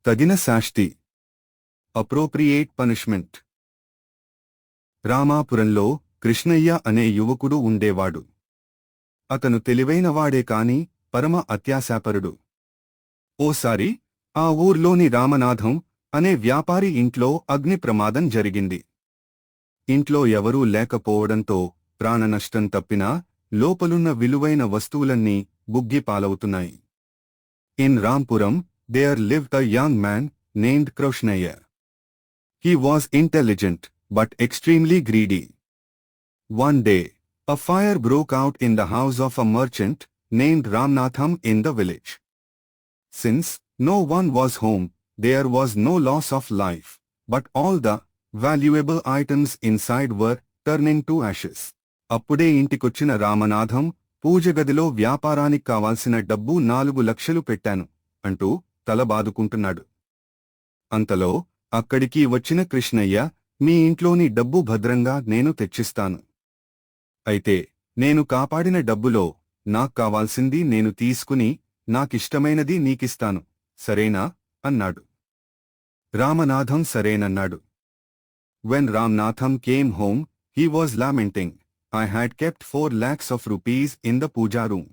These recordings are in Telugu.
తగిన శాస్తి. Appropriate punishment. రామాపురంలో కృష్ణయ్య అనే యువకుడు ఉండేవాడు. అతను తెలివైనవాడే కాని పరమ అత్యాశాపరుడు. ఓసారి ఆ ఊర్లోని రామనాథం అనే వ్యాపారి ఇంట్లో అగ్ని ప్రమాదం జరిగింది. ఇంట్లో ఎవరూ లేకపోవడంతో ప్రాణనష్టం తప్పినా లోపలున్న విలువైన వస్తువులన్నీ బుగ్గిపాలవుతున్నాయి. In Rampuram there lived a young man named Krishnaya. He was intelligent but extremely greedy. One day, a fire broke out in the house of a merchant named Ramnatham in the village. Since no one was home, there was no loss of life, but all the valuable items inside were turning to ashes. అప్పుడే ఇంటికొచ్చిన రామనాథం పూజగదిలో వ్యాపారానికి కావాల్సిన డబ్బు 4 లక్షలు పెట్టాను అంటూ తల బాదుకుంటున్నాడు. అంతలో అక్కడికి వచ్చిన కృష్ణయ్య, మీ ఇంట్లోని డబ్బు భద్రంగా నేను తెచ్చిస్తాను. అయితే నేను కాపాడిన డబ్బులో నాక్కావాల్సింది నేను తీసుకుని నాకిష్టమైనది నీకిస్తాను, సరేనా అన్నాడు. Ramanatham సరేనన్నాడు. When Ramnatham came home, he was lamenting, I had kept 4 lakhs of rupees in the puja room.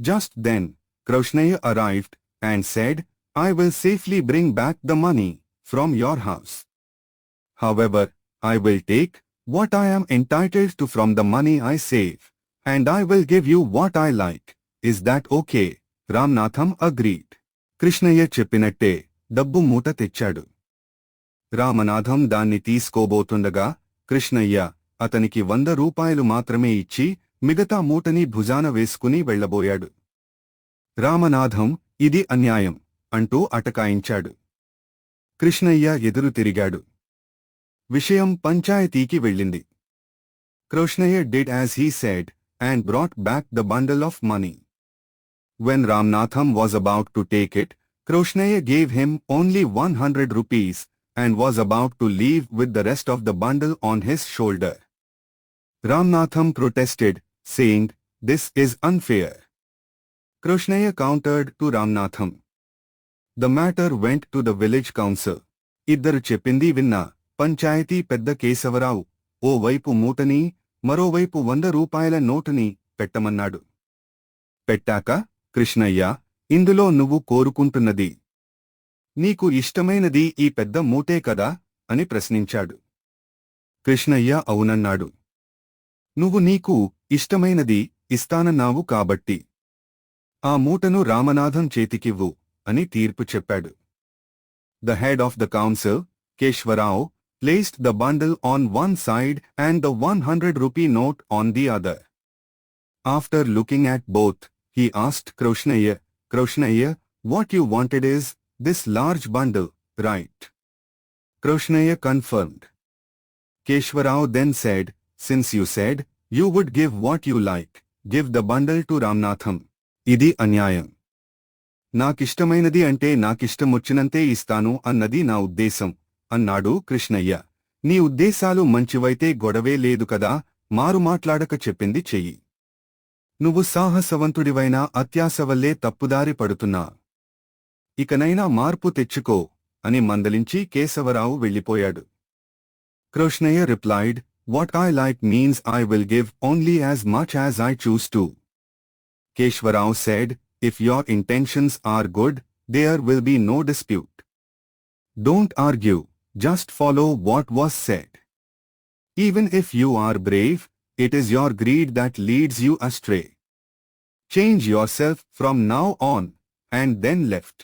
Just then, Krishnaya arrived and said, I will safely bring back the money from your house. However, I will take what I am entitled to from the money I save, and I will give you what I like. Is that okay? Ramnatham agreed. Krishnaya చెప్పినట్టే డబ్బు మూట తెచ్చాడు. రామనాథం దాన్ని తీసుకోబోతుండగా కృష్ణయ్య అతనికి 100 రూపాయలు మాత్రమే ఇచ్చి మిగతా మూటని భుజాన వేసుకుని వెళ్లబోయాడు. రామనాథం ఇది అన్యాయం అంటూ అటకాయించాడు. కృష్ణయ్య ఎదురు తిరిగాడు. విషయం పంచాయతీకి వెళ్ళింది. Krishnaya did as he said and brought back the bundle of money. When Ramnatham was about to take it, Krishnaya gave him only 100 rupees and was about to leave with the rest of the bundle on his shoulder. Ramnatham protested, saying, This is unfair. Krishnaya countered to Ramnatham. The matter went to the village council. ఇద్దరు చెప్పింది విన్న పంచాయతీ పెద్ద కేశవరావు ఓ వైపు మూటని మరోవైపు 100 రూపాయల నోటుని పెట్టమన్నాడు. పెట్టాక కృష్ణయ్య, ఇందులో నువ్వు కోరుకుంటున్నది నీకు ఇష్టమైనది ఈ పెద్ద మూటే కదా అని ప్రశ్నించాడు. కృష్ణయ్య అవునన్నాడు. నువ్వు నీకు ఇష్టమైనది ఇస్తానన్నావు కాబట్టి ఆ మూటను రామనాథం చేతికివ్వు అని తీర్పు చెప్పాడు. The head of the council, Keshwarao, placed the bundle on one side and the 100 rupee note on the other. After looking at both, he asked Krishnaya, what you wanted is this large bundle, right? Krishnaya confirmed. Keshwarao then said, since you said you would give what you like, give the bundle to Ramnatham. ఇది అన్యాయం. నాకిష్టమైనది అంటే నాకిష్టమొచ్చినంతే ఇస్తాను అన్నది నా ఉద్దేశం అన్నాడు కృష్ణయ్య. నీ ఉద్దేశాలు మంచివైతే గొడవే లేదు కదా, మారుమాట్లాడక చెప్పింది చెయ్యి. నువ్వు సాహసవంతుడివైనా అత్యాశ వల్లే తప్పుదారి పడుతున్నా. ఇకనైనా మార్పు తెచ్చుకో అని మందలించి కేశవరావు వెళ్ళిపోయాడు. Krishnaiah replied, What I like means I will give only as much as I choose to. Keshwarao said, if your intentions are good, there will be no dispute. Don't argue, just follow what was said. Even if you are brave, it is your greed that leads you astray. Change yourself from now on, and then left.